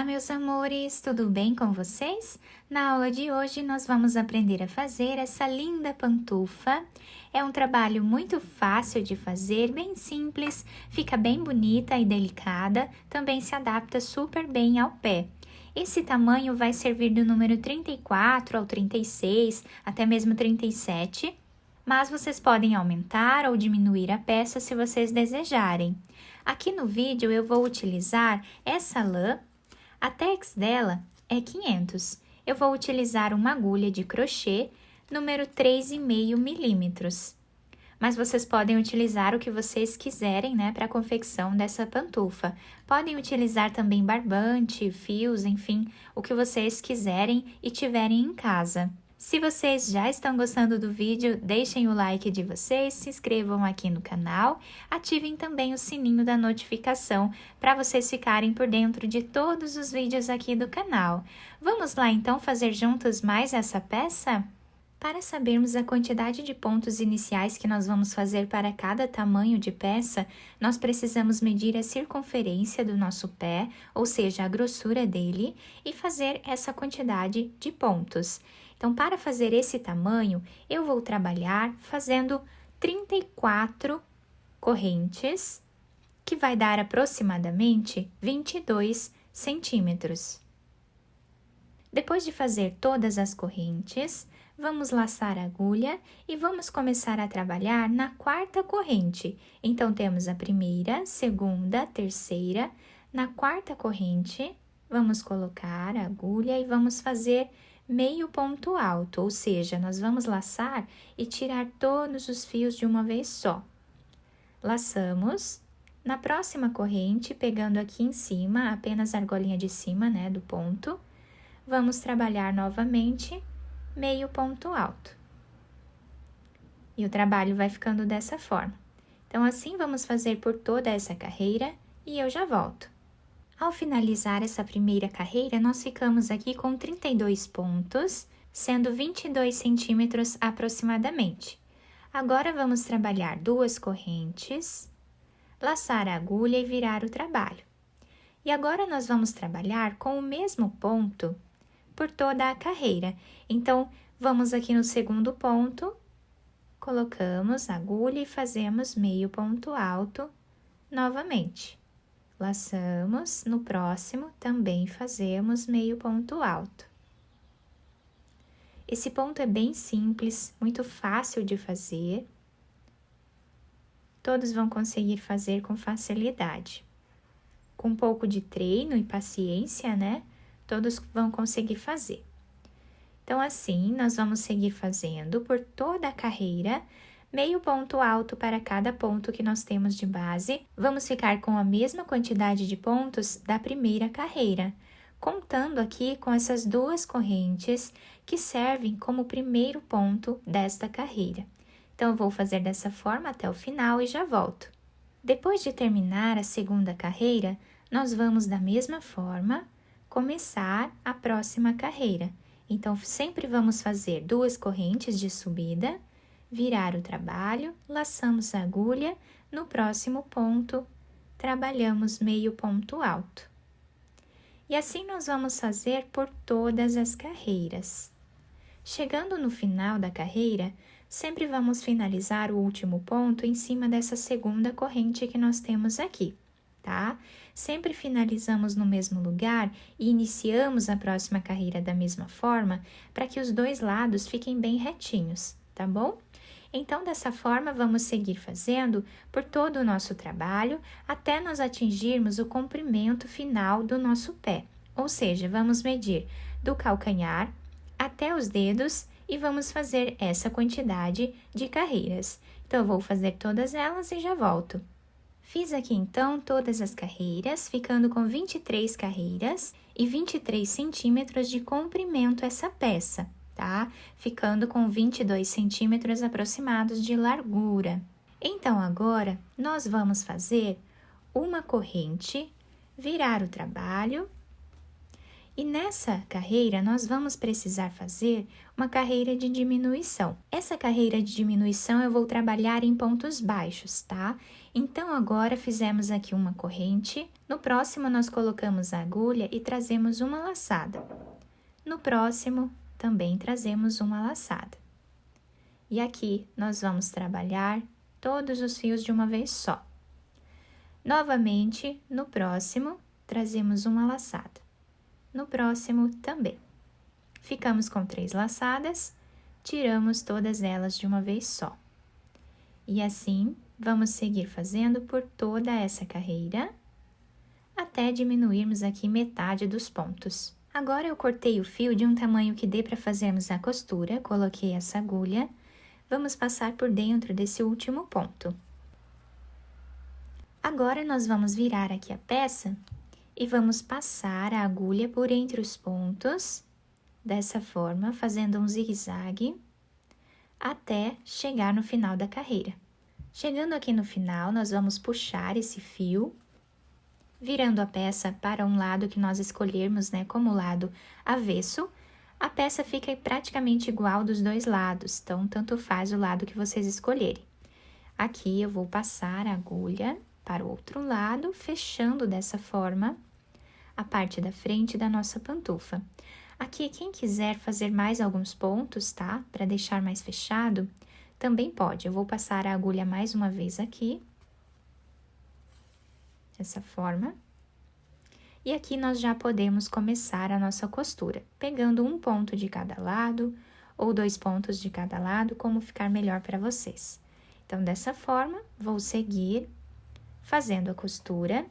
Olá, meus amores, tudo bem com vocês? Na aula de hoje, nós vamos aprender a fazer essa linda pantufa. É um trabalho muito fácil de fazer, bem simples, fica bem bonita e delicada, também se adapta super bem ao pé. Esse tamanho vai servir do número 34 ao 36, até mesmo 37, mas vocês podem aumentar ou diminuir a peça se vocês desejarem. Aqui no vídeo eu vou utilizar essa lã. A tex dela é 500. Eu vou utilizar uma agulha de crochê número 3,5 milímetros. Mas vocês podem utilizar o que vocês quiserem, né, para a confecção dessa pantufa. Podem utilizar também barbante, fios, enfim, o que vocês quiserem e tiverem em casa. Se vocês já estão gostando do vídeo, deixem o like de vocês, se inscrevam aqui no canal, ativem também o sininho da notificação para vocês ficarem por dentro de todos os vídeos aqui do canal. Vamos lá então fazer juntos mais essa peça? Para sabermos a quantidade de pontos iniciais que nós vamos fazer para cada tamanho de peça, nós precisamos medir a circunferência do nosso pé, ou seja, a grossura dele, e fazer essa quantidade de pontos. Então, para fazer esse tamanho, eu vou trabalhar fazendo 34 correntes, que vai dar aproximadamente 22 centímetros. Depois de fazer todas as correntes, vamos laçar a agulha e vamos começar a trabalhar na quarta corrente. Então, temos a primeira, segunda, terceira. Na quarta corrente, vamos colocar a agulha e vamos fazer meio ponto alto, ou seja, nós vamos laçar e tirar todos os fios de uma vez só. Laçamos. Na próxima corrente, pegando aqui em cima, apenas a argolinha de cima, né, do ponto, vamos trabalhar novamente meio ponto alto. E o trabalho vai ficando dessa forma. Então, assim vamos fazer por toda essa carreira e eu já volto. Ao finalizar essa primeira carreira, nós ficamos aqui com 32 pontos, sendo 22 centímetros aproximadamente. Agora, vamos trabalhar duas correntes, laçar a agulha e virar o trabalho. E agora, nós vamos trabalhar com o mesmo ponto por toda a carreira. Então, vamos aqui no segundo ponto, colocamos a agulha e fazemos meio ponto alto novamente. Laçamos, no próximo também fazemos meio ponto alto. Esse ponto é bem simples, muito fácil de fazer. Todos vão conseguir fazer com facilidade. Com um pouco de treino e paciência, né? Todos vão conseguir fazer. Então, assim, nós vamos seguir fazendo por toda a carreira, meio ponto alto para cada ponto que nós temos de base. Vamos ficar com a mesma quantidade de pontos da primeira carreira, contando aqui com essas duas correntes que servem como primeiro ponto desta carreira. Então, eu vou fazer dessa forma até o final e já volto. Depois de terminar a segunda carreira, nós vamos da mesma forma começar a próxima carreira. Então, sempre vamos fazer duas correntes de subida, virar o trabalho, laçamos a agulha, no próximo ponto, trabalhamos meio ponto alto. E assim nós vamos fazer por todas as carreiras. Chegando no final da carreira, sempre vamos finalizar o último ponto em cima dessa segunda corrente que nós temos aqui, tá? Sempre finalizamos no mesmo lugar e iniciamos a próxima carreira da mesma forma, para que os dois lados fiquem bem retinhos, tá bom? Então, dessa forma, vamos seguir fazendo por todo o nosso trabalho, até nós atingirmos o comprimento final do nosso pé. Ou seja, vamos medir do calcanhar até os dedos e vamos fazer essa quantidade de carreiras. Então, eu vou fazer todas elas e já volto. Fiz aqui, então, todas as carreiras, ficando com 23 carreiras e 23 centímetros de comprimento essa peça, tá? Ficando com 22 centímetros aproximados de largura. Então, agora, nós vamos fazer uma corrente, virar o trabalho, E nessa carreira, nós vamos precisar fazer uma carreira de diminuição. Essa carreira de diminuição eu vou trabalhar em pontos baixos, tá? Então, agora fizemos aqui uma corrente. No próximo, nós colocamos a agulha e trazemos uma laçada. No próximo, também trazemos uma laçada. E aqui, nós vamos trabalhar todos os fios de uma vez só. Novamente, no próximo, trazemos uma laçada. No próximo, também. Ficamos com 3 laçadas, tiramos todas elas de uma vez só. E assim, vamos seguir fazendo por toda essa carreira, até diminuirmos aqui metade dos pontos. Agora, eu cortei o fio de um tamanho que dê para fazermos a costura, coloquei essa agulha, vamos passar por dentro desse último ponto. Agora, nós vamos virar aqui a peça e vamos passar a agulha por entre os pontos, dessa forma, fazendo um zigue-zague, até chegar no final da carreira. Chegando aqui no final, nós vamos puxar esse fio, virando a peça para um lado que nós escolhermos, né, como lado avesso. A peça fica praticamente igual dos dois lados, então, tanto faz o lado que vocês escolherem. Aqui, eu vou passar a agulha para o outro lado, fechando dessa forma a parte da frente da nossa pantufa. Aqui, quem quiser fazer mais alguns pontos, tá? Para deixar mais fechado, também pode. Eu vou passar a agulha mais uma vez aqui, dessa forma. E aqui nós já podemos começar a nossa costura, pegando um ponto de cada lado, ou 2 pontos de cada lado, como ficar melhor para vocês. Então, dessa forma, vou seguir fazendo a costura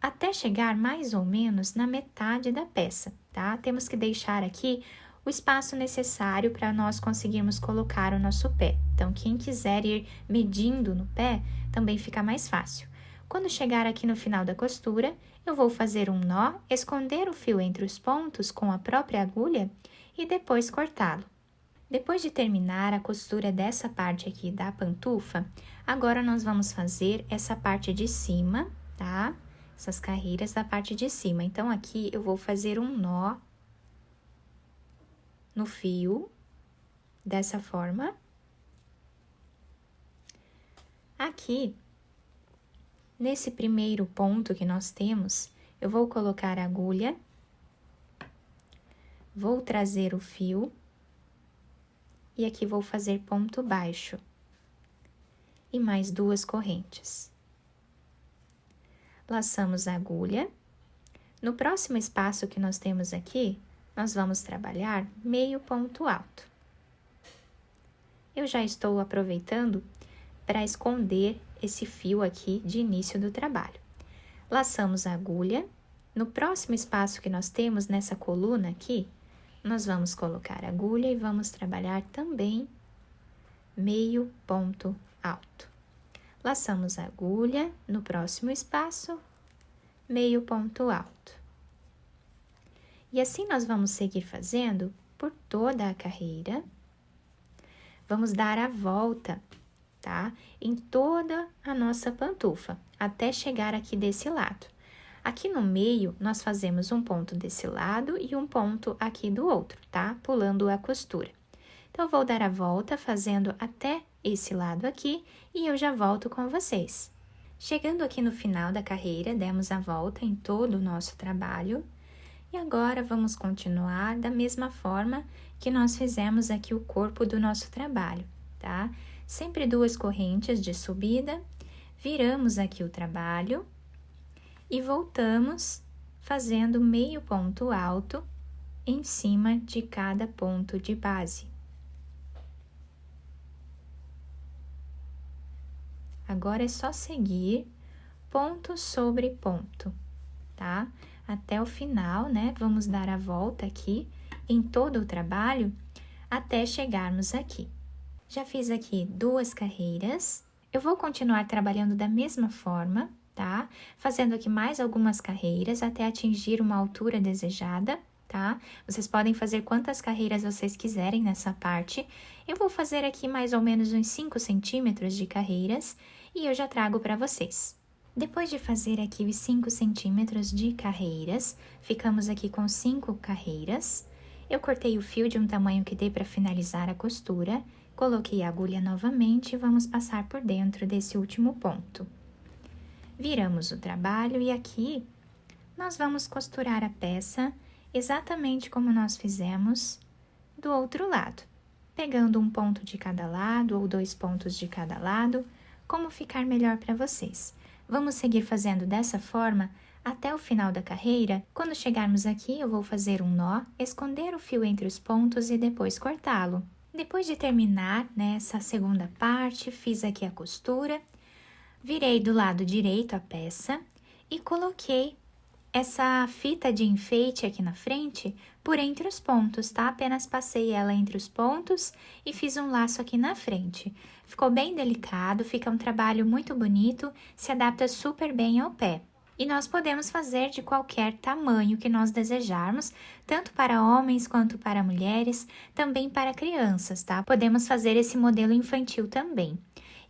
até chegar mais ou menos na metade da peça, tá? Temos que deixar aqui o espaço necessário para nós conseguirmos colocar o nosso pé. Então, quem quiser ir medindo no pé, também fica mais fácil. Quando chegar aqui no final da costura, eu vou fazer um nó, esconder o fio entre os pontos com a própria agulha e depois cortá-lo. Depois de terminar a costura dessa parte aqui da pantufa, agora nós vamos fazer essa parte de cima, tá? Essas carreiras da parte de cima. Então, aqui eu vou fazer um nó no fio, dessa forma. Aqui, nesse primeiro ponto que nós temos, eu vou colocar a agulha, vou trazer o fio, e aqui vou fazer ponto baixo, e mais 2 correntes. Laçamos a agulha. No próximo espaço que nós temos aqui, nós vamos trabalhar meio ponto alto. Eu já estou aproveitando para esconder esse fio aqui de início do trabalho. Laçamos a agulha. No próximo espaço que nós temos nessa coluna aqui, nós vamos colocar a agulha e vamos trabalhar também meio ponto alto. Laçamos a agulha no próximo espaço, meio ponto alto. E assim nós vamos seguir fazendo por toda a carreira. Vamos dar a volta, tá? Em toda a nossa pantufa, até chegar aqui desse lado. Aqui no meio, nós fazemos um ponto desse lado e um ponto aqui do outro, tá? Pulando a costura. Então, eu vou dar a volta fazendo até esse lado aqui e eu já volto com vocês. Chegando aqui no final da carreira, demos a volta em todo o nosso trabalho. E agora, vamos continuar da mesma forma que nós fizemos aqui o corpo do nosso trabalho, tá? Sempre 2 correntes de subida, viramos aqui o trabalho e voltamos fazendo meio ponto alto em cima de cada ponto de base. Agora é só seguir ponto sobre ponto, tá? Até o final, né? Vamos dar a volta aqui em todo o trabalho até chegarmos aqui. Já fiz aqui 2 carreiras. Eu vou continuar trabalhando da mesma forma, tá? Fazendo aqui mais algumas carreiras até atingir uma altura desejada, tá? Vocês podem fazer quantas carreiras vocês quiserem nessa parte. Eu vou fazer aqui mais ou menos uns 5 centímetros de carreiras e eu já trago para vocês. Depois de fazer aqui os 5 centímetros de carreiras, ficamos aqui com 5 carreiras. Eu cortei o fio de um tamanho que dê para finalizar a costura, coloquei a agulha novamente e vamos passar por dentro desse último ponto. Viramos o trabalho e aqui nós vamos costurar a peça exatamente como nós fizemos do outro lado, pegando um ponto de cada lado ou 2 pontos de cada lado, como ficar melhor para vocês. Vamos seguir fazendo dessa forma até o final da carreira. Quando chegarmos aqui, eu vou fazer um nó, esconder o fio entre os pontos e depois cortá-lo. Depois de terminar, essa segunda parte, fiz aqui a costura, virei do lado direito a peça e coloquei essa fita de enfeite aqui na frente por entre os pontos, tá? Apenas passei ela entre os pontos e fiz um laço aqui na frente. Ficou bem delicado, fica um trabalho muito bonito, se adapta super bem ao pé. E nós podemos fazer de qualquer tamanho que nós desejarmos, tanto para homens quanto para mulheres, também para crianças, tá? Podemos fazer esse modelo infantil também.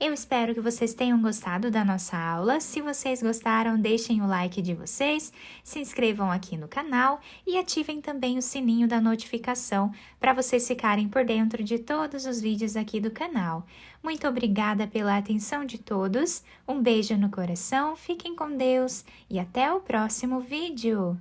Eu espero que vocês tenham gostado da nossa aula. Se vocês gostaram, deixem o like de vocês, se inscrevam aqui no canal e ativem também o sininho da notificação para vocês ficarem por dentro de todos os vídeos aqui do canal. Muito obrigada pela atenção de todos, um beijo no coração, fiquem com Deus e até o próximo vídeo!